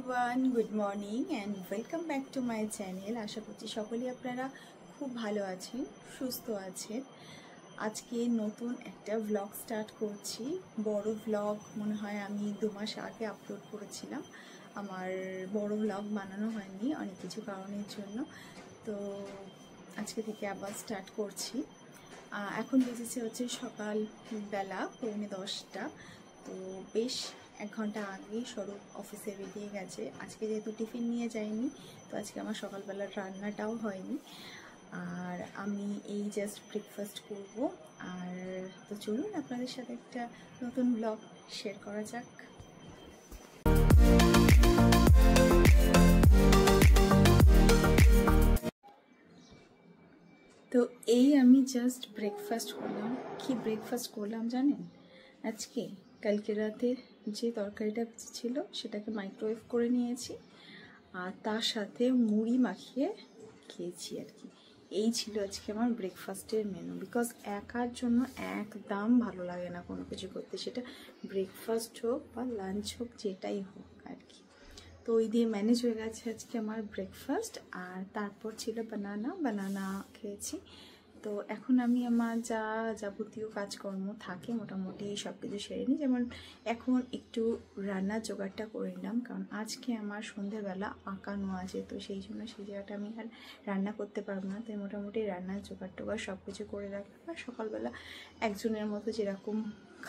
Everyone, good morning and welcome back to my channel. আশা করছি সকলেই আপনারা খুব ভালো আছেন, সুস্থ আছেন। আজকে নতুন একটা ভ্লগ স্টার্ট করছি। বড় ভ্লগ মনে হয় আমি 2 মাস আগে আপলোড করেছিলাম। আমার বড় ভ্লগ বানানো হয়নি অনেক কিছু কারণের জন্য, তো আজকে থেকে আবার স্টার্ট করছি। এখন বেজেছে হচ্ছে সকালবেলা 9:45। তো বেশ 1 ঘন্টা আগেই স্বরূপ অফিসে বেরিয়ে গেছে। আজকে যেহেতু টিফিন নিয়ে যায়নি, তো আজকে আমার সকালবেলার রান্নাটাও হয়নি। আর আমি এই জাস্ট ব্রেকফাস্ট করব। আর তো চলুন আপনাদের সাথে একটা নতুন ব্লগ শেয়ার করা যাক। তো এই আমি জাস্ট ব্রেকফাস্ট করলাম। কি ব্রেকফাস্ট করলাম জানেন? আজকে কালকে রাতের যে তরকারিটা ছিল সেটাকে মাইক্রোওয়েভ করে নিয়েছি, আর তার সাথে মুড়ি মাখিয়ে খেয়েছি আর কি। এই ছিল আজকে আমার ব্রেকফাস্টের মেনু। বিকজ একার জন্য একদম ভালো লাগে না কোনো কিছু করতে, সেটা ব্রেকফাস্ট হোক বা লাঞ্চ হোক, যেটাই হোক আর কি। তো ওই দিয়ে ম্যানেজ হয়ে গেছে আজকে আমার ব্রেকফাস্ট। আর তারপর ছিল বানানা খেয়েছি। তো এখন আমি আমার যা যাবতীয় কাজকর্ম থাকে মোটামুটি সব কিছু সেরে নিই। যেমন এখন একটু রান্নার জোগাড়টা করে নিলাম, কারণ আজকে আমার সন্ধ্যেবেলা আঁকানো আছে, তো সেই জন্য সেই জায়গাটা আমি আর রান্না করতে পারবো না। তাই মোটামুটি রান্নার জোগাড় টোগাড় সব কিছু করে রাখলাম। আর সকালবেলা একজনের মতো যেরকম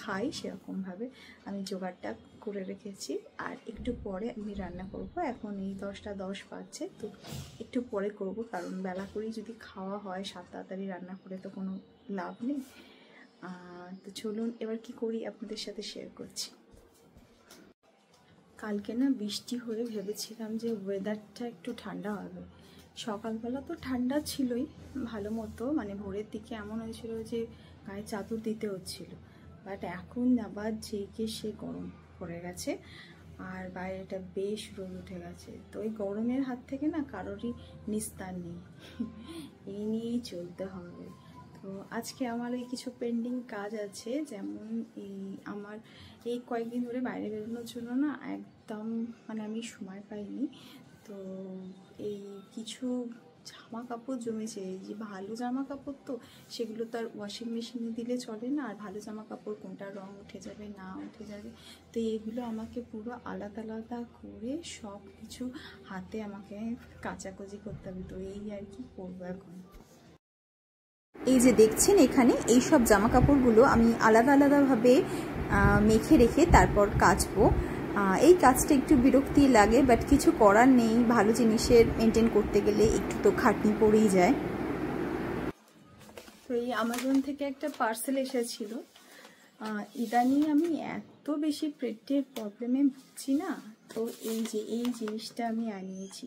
খাই সেরকমভাবে আমি জোগাড়টা করে রেখেছি। আর একটু পরে আমি রান্না করব। এখন এই 10:10 বাজছে, তো একটু পরে করব, কারণ বেলা করেই যদি খাওয়া হয় তাড়াতাড়ি রান্না করে তো কোনো লাভ নেই। তো চলুন এবার কি করি আপনাদের সাথে শেয়ার করছি। কালকে না বৃষ্টি হয়ে ভেবেছিলাম যে ওয়েদারটা একটু ঠান্ডা হবে। সকালবেলা তো ঠান্ডা ছিলই ভালো মতো, মানে ভোরের দিকে এমন হয়েছিল যে গায়ে চাদর দিতে হচ্ছিল। বাট এখন আবার যেকে সে গরম পড়ে গেছে, আর বাইরেটা বেশ রোদ উঠে গেছে। তো এই গরমের হাত থেকে না কারোরই নিস্তার নেই, এই নিয়েই চলতে হবে। তো আজকে আমার এই কিছু পেন্ডিং কাজ আছে, যেমন আমার এই কয়েকদিন ধরে বাইরে বেরোনোর জন্য না একদম মানে আমি সময় পাইনি। তো এই কিছু জামা কাপড় জমেছে, যে ভালো জামা কাপড়, তো সেগুলো তো আর ওয়াশিং মেশিনে দিলে চলে না। আর ভালো জামা কাপড় কোনটা রং উঠে যাবে না উঠে যাবে, তো এইগুলো আমাকে পুরো আলাদা আলাদা করে সব কিছু হাতে আমাকে কাচাকুচি করতে হবে। তো এই আর কি করবো এখন। এই যে দেখছেন এখানে এই সব জামা কাপড়গুলো আমি আলাদা আলাদাভাবে মেখে রেখে তারপর কাচবো। এই কাজটা একটু বিরক্তি লাগে, বাট কিছু করার নেই। ভালো জিনিসের মেনটেন করতে গেলে একটু তো খাটনি পড়েই যায়। তো এই অ্যামাজন থেকে একটা পার্সেল এসেছিল। ইদানিং আমি এত বেশি পেটের প্রবলেমে ভুগছি না, তো এই যে এই জিনিসটা আমি আনিয়েছি।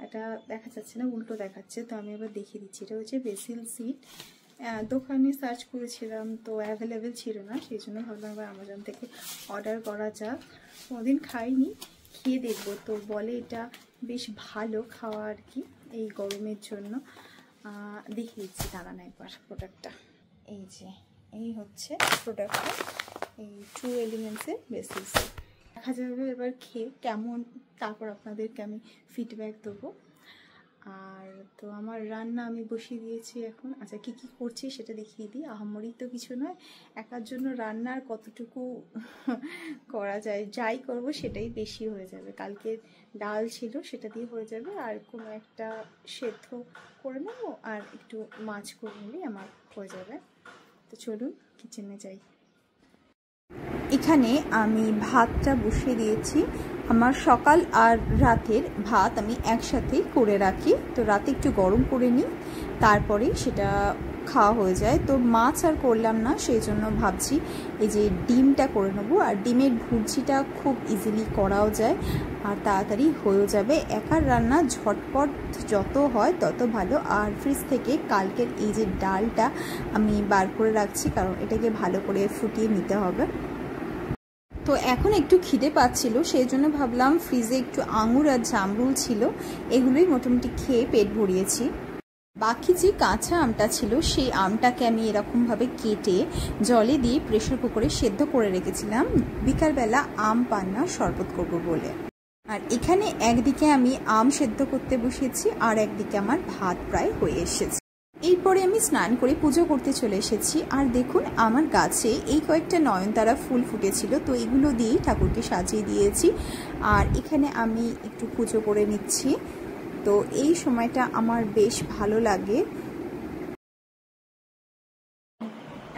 এটা দেখা যাচ্ছে না, উল্টো দেখাচ্ছে, তো আমি আবার দেখিয়ে দিচ্ছি। এটা হচ্ছে বেসিল সিড। দোকানে সার্চ করেছিলাম তো অ্যাভেলেবেল ছিল না, সেই জন্য ভাবলাম আবার অ্যামাজন থেকে অর্ডার করা যাক। কোনোদিন খাইনি, খেয়ে দেখবো। তো বলে এটা বেশ ভালো খাওয়া আর কি এই গরমের জন্য। দেখিয়ে দিচ্ছি দাঁড়ান একবার প্রোডাক্টটা। এই যে এই হচ্ছে প্রোডাক্টটা, এই ট্রু এলিমেন্টসের বেসিল সিড। দেখা যাবে এবার খেয়ে কেমন, তারপর আপনাদেরকে আমি ফিডব্যাক দেবো। আর তো আমার রান্না আমি বসিয়ে দিয়েছি এখন। আচ্ছা কি কি করছি সেটা দেখিয়ে দিই। আহামরি তো কিছু নয়, একার জন্য রান্নার কতটুকু করা যায়, যাই করব সেটাই বেশি হয়ে যাবে। কালকে ডাল ছিল, সেটা দিয়ে হয়ে যাবে। আর কোনো একটা সেদ্ধ করে নেবো, আর একটু মাছ করে নিলেই আমার হয়ে যাবে। তো চলুন কিচেনে যাই। এখানে আমি ভাতটা বসিয়ে দিয়েছি। আমার সকাল আর রাতের ভাত আমি একসাথেই করে রাখি, তো রাতে একটু গরম করে নিই, তারপরেই সেটা খাওয়া হয়ে যায়। তো মাছ আর করলাম না, সেই জন্য ভাবছি এই যে ডিমটা করে নেবো। আর ডিমের ভুর্জিটা খুব ইজিলি করাও যায় আর তাড়াতাড়ি হয়েও যাবে। একার রান্না ঝটপট যত হয় তত ভালো। আর ফ্রিজ থেকে কালকের এই যে ডালটা আমি বার করে রাখছি, কারণ এটাকে ভালো করে ফুটিয়ে নিতে হবে। তো এখন একটু খিদে পাচ্ছিল, সেই জন্য ভাবলাম ফ্রিজে একটু আঙুর আর জামরুল ছিল, এগুলোই মোটামুটি খেয়ে পেট ভরিয়েছি। বাকি যে কাঁচা আমটা ছিল সেই আমটাকে আমি এরকমভাবে কেটে জলে দিয়ে প্রেসার কুকারে সেদ্ধ করে রেখেছিলাম বিকালবেলা আম পান্না শরবত করব বলে। আর এখানে একদিকে আমি আম সেদ্ধ করতে বসেছি আর একদিকে আমার ভাত প্রায় হয়ে এসেছে। এরপরে আমি স্নান করে পুজো করতে চলে এসেছি। আর দেখুন আমার গাছে এই কয়েকটা নয়নতারা ফুল ফুটেছিল, তো এগুলো দিয়েই ঠাকুরকে সাজিয়ে দিয়েছি। আর এখানে আমি একটু পুজো করে নিচ্ছি, তো এই সময়টা আমার বেশ ভালো লাগে।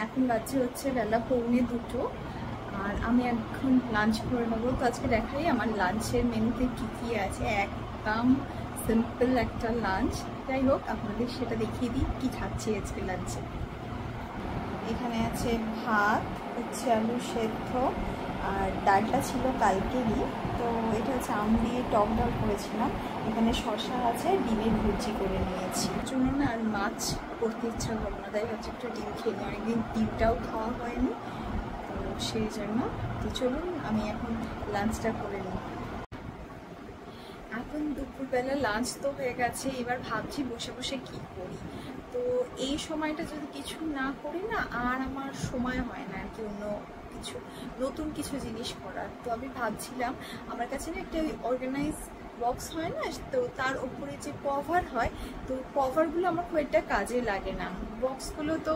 এখন বাজে হচ্ছে বেলা 1:45, আর আমি এখন লাঞ্চ করে নেবো। তো আজকে দেখাই আমার লাঞ্চের মেনুতে কী কী আছে। একদম সিম্পল একটা লাঞ্চ, যাই হোক আপনাদের সেটা দেখিয়ে দিই কী খাচ্ছি আজকে লাঞ্চে। এখানে আছে ভাত, হচ্ছে আলু সেদ্ধ, আর ডালটা ছিল কালকেরই, তো এটা হচ্ছে আম দিয়ে টক ডাল করেছিলাম। এখানে শসা আছে, ডিমের ভুজি করে নিয়েছি। জন্য না আর মাছ করতে ইচ্ছা হলো না, তাই হচ্ছে একটু ডিম খেয়ে নিই। অনেকদিন ডিমটাও খাওয়া হয়নি, তো সেই জন্য। তো চলুন আমি এখন লাঞ্চটা করে নিই। এখন দুপুরবেলা লাঞ্চ তো হয়ে গেছে, এবার ভাবছি বসে বসে কি করি। তো এই সময়টা যদি কিছু না করি না, আর আমার সময় হয় না আর কি অন্য কিছু নতুন কিছু জিনিস করার। তো আমি ভাবছিলাম আমার কাছে না একটা অর্গানাইজ বক্স হয় না, তো তার উপরে যে কভার হয়, তো কভারগুলো আমার খুব একটা কাজে লাগে না। বক্সগুলো তো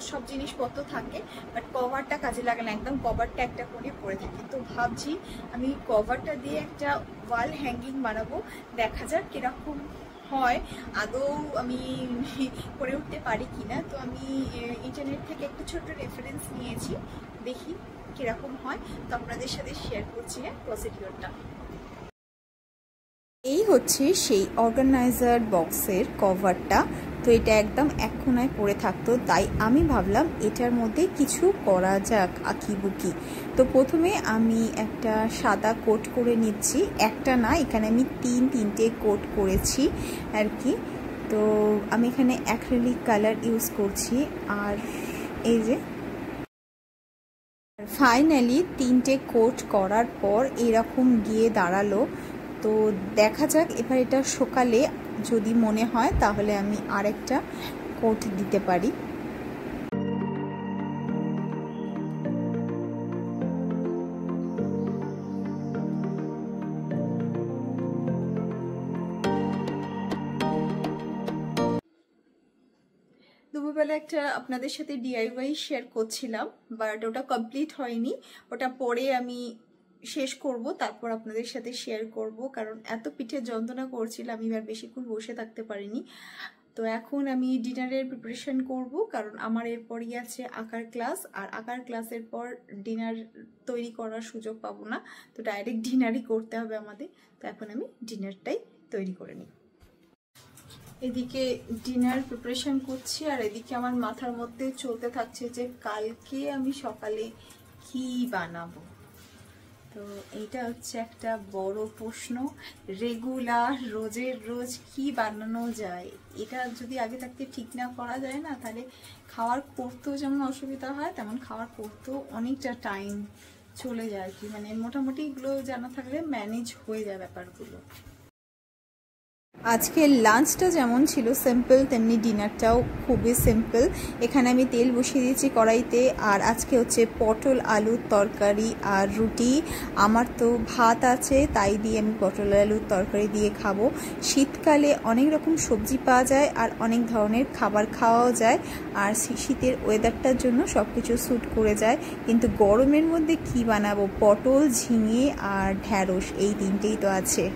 সব জিনিসপত্র থাকে, বাট কভারটা কাজে লাগে না, একদম কভারটা একটা করে পরে থাকি। তো ভাবছি আমি কভারটা দিয়ে একটা ওয়াল হ্যাঙ্গিং বানাবো, দেখা যাক কিরকম হয়, আদৌ আমি করে উঠতে পারি কিনা। তো আমি ইন্টারনেট থেকে একটা ছোট্ট রেফারেন্স নিয়েছি, দেখি কিরকম হয়, তো আপনাদের সাথে শেয়ার করছি প্রসিডিওরটা। এই হচ্ছে সেই অর্গানাইজার বক্সের কভারটা। তো এটা একদম এক কোনায় পড়ে থাকতো, তাই আমি ভাবলাম এটার মধ্যে কিছু করা যাক আঁকিবুকি। তো প্রথমে আমি একটা সাদা কোট করে নিচ্ছি, একটা না, এখানে আমি তিনটে কোট করেছি আর কি। তো আমি এখানে অ্যাক্রিলিক কালার ইউজ করছি। আর এই যে ফাইনালি 3টে কোট করার পর এরকম গিয়ে দাঁড়ালো। তো দেখা যাক এবার এটা সকালে যদি মনে হয় তাহলে আমি আরেকটা কোট দিতে পারি। দুপুরবেলা একটা আপনাদের সাথে ডিআইওয়াই শেয়ার করছিলাম, বাট ওটা কমপ্লিট হয়নি, ওটা পরে আমি শেষ করব, তারপর আপনাদের সাথে শেয়ার করব। কারণ এত পিঠে যন্ত্রণা করছিলাম, আমি আর বেশিক্ষণ বসে থাকতে পারিনি। তো এখন আমি ডিনারের প্রিপারেশন করব, কারণ আমার এরপরই আছে আঁকার ক্লাস, আর আঁকার ক্লাসের পর ডিনার তৈরি করার সুযোগ পাবো না, তো ডাইরেক্ট ডিনারই করতে হবে আমাদের। তো এখন আমি ডিনারটাই তৈরি করে নিই। এদিকে ডিনার প্রিপারেশন করছি, আর এদিকে আমার মাথার মধ্যে চলতে থাকছে যে কালকে আমি সকালে কি বানাবো। তো এইটা হচ্ছে একটা বড় প্রশ্ন, রেগুলার রোজের রোজ কি বানানো যায়। এটা যদি আগে থাকতে ঠিক না করা যায় না, তাহলে খাওয়ার করতেও যেমন অসুবিধা হয়, তেমন খাওয়ার করতেও অনেকটা টাইম চলে যায় আর কি। মানে মোটামুটি এগুলো জানা থাকলে ম্যানেজ হয়ে যায় ব্যাপারগুলো। আজকের লাঞ্চটা যেমন ছিল সিম্পল, তেমনি ডিনারটাও খুবই সিম্পল। এখানে আমি তেল বসিয়ে দিয়েছি কড়াইতে, আর আজকে হচ্ছে পটল আলুর তরকারি আর রুটি। আমার তো ভাত আছে, তাই দিয়ে আমি পটল আলুর তরকারি দিয়ে খাবো। শীতকালে অনেক রকম সবজি পাওয়া যায় আর অনেক ধরনের খাবার খাওয়াও যায়, আর শীতের ওয়েদারটার জন্য সব কিছু স্যুট করে যায়। কিন্তু গরমের মধ্যে কি বানাবো, পটল, ঝিঙে আর ঢ্যাঁড়স, এই তিনটেই তো আছে।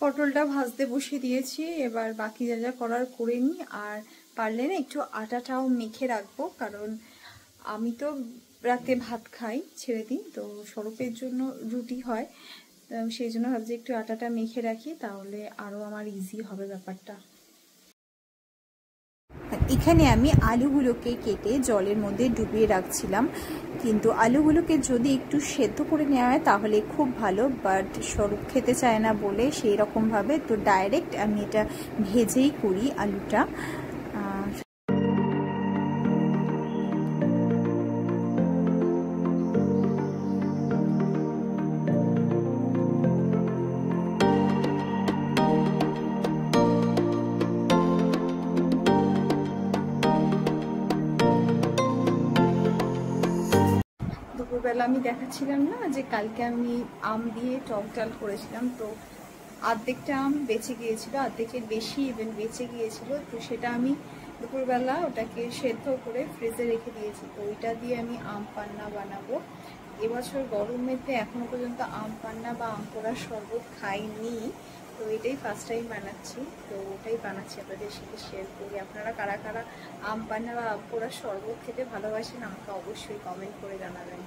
পটলটা ভাজতে বসিয়ে দিয়েছি, এবার বাকি যা যা করার করে নিই। আর পারলে না একটু আটাটাও মেখে রাখবো, কারণ আমি তো রাতে ভাত খাই, ছেড়ে দিই, তো স্বরূপের জন্য রুটি হয়, সেই জন্য ভাবছি একটু আটাটা মেখে রাখি, তাহলে আরও আমার ইজি হবে ব্যাপারটা। এখানে আমি আলুগুলোকে কেটে জলের মধ্যে ডুবিয়ে রাখছিলাম, কিন্তু আলুগুলোকে যদি একটু সেদ্ধ করে নেওয়া হয় তাহলে খুব ভালো, বাট স্বরূপ খেতে চায় না বলে সেই রকমভাবে তো ডাইরেক্ট আমি এটা ভেজেই করি আলুটা। তাহলে আমি দেখাচ্ছিলাম না যে কালকে আমি আম দিয়ে টক ডাল করেছিলাম, তো অর্ধেকটা আম বেঁচে গিয়েছিল, অর্ধেকের বেশি ইভেন বেঁচে গিয়েছিল। তো সেটা আমি দুপুরবেলা ওটাকে সেদ্ধ করে ফ্রিজে রেখে দিয়েছি। তো ওইটা দিয়ে আমি আম পান্না বানাবো। এবছর গরমেতে এখনো পর্যন্ত আম পান্না বা আম পোড়ার শরবত খাইনি, তো এটাই ফার্স্ট টাইম বানাচ্ছি। তো ওটাই বানাচ্ছি, আপনাদের সাথে শেয়ার করি। আপনারা কারা কারা আম পান্না বা আম পোড়ার শরবত খেতে ভালোবাসেন আমাকে অবশ্যই কমেন্ট করে জানাবেন।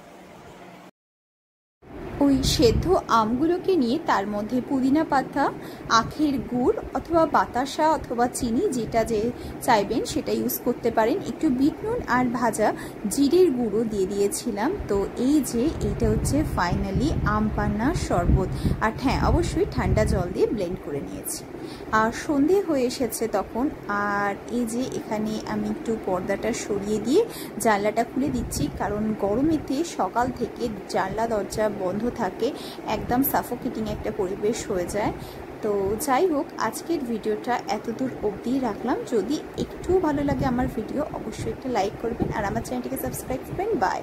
ওই সেদ্ধ আমগুলোকে নিয়ে তার মধ্যে পুদিনা পাতা, আখের গুড় অথবা বাতাসা অথবা চিনি, যেটা যে চাইবেন সেটা ইউজ করতে পারেন। একটু বিট নুন আর ভাজা জিরের গুঁড়ো দিয়ে দিয়েছিলাম। তো এই যে এইটা হচ্ছে ফাইনালি আম পান্নার শরবত। আর হ্যাঁ, অবশ্যই ঠান্ডা জল দিয়ে ব্লেন্ড করে নিয়েছি। আর সন্ধে হয়ে এসেছে তখন। আর এই যে এখানে আমি একটু পর্দাটা সরিয়ে দিয়ে জানলাটা খুলে দিচ্ছি, কারণ গরমেতে সকাল থেকে জানলা দরজা বন্ধ থাকে, একদম সাফোকেটিং একটা পরিবেশ হয়ে যায়। তো যাই হোক, আজকের ভিডিওটা এতদূর অবধি রাখলাম। যদি একটু ভালো লাগে আমার ভিডিও, অবশ্যই একটা লাইক করবেন আর আমার চ্যানেলটিকে সাবস্ক্রাইব করবেন। বাই।